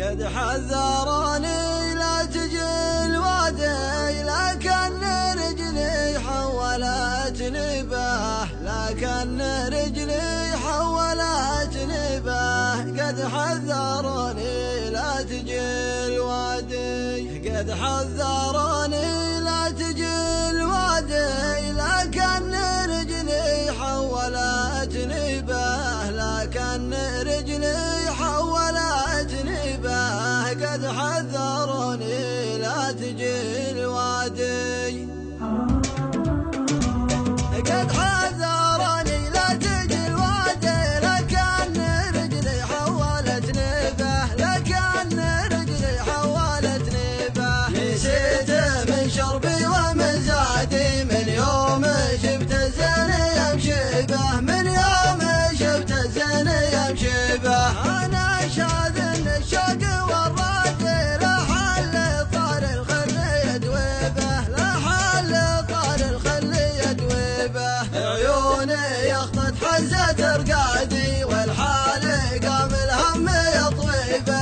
قد حذروني لا تجي الوادي، لكن رجلي حولت نباه، لكن رجلي حولت نباه. قد حذروني لا تجي الوادي، قد حذروني لا تجي الوادي، لكن رجلي حولت نباه، لكن رجلي حولت نباه. قد حذروني لا تجي الوادي، قد حذروني لا تجي الوادي، لكن رجلي حولت نباه، لكن رجلي حولت نباه. نسيت من شربي ومن زادي من يوم شفت الزين يمشي به، من يوم شفت الزين يمشي به. أنا شاذ الشوق والرد لحل طار الخل يدوي به، لحل طار الخل يدوي به. عيوني يخطط حزة رقادي والحال قام الهم يطوي به،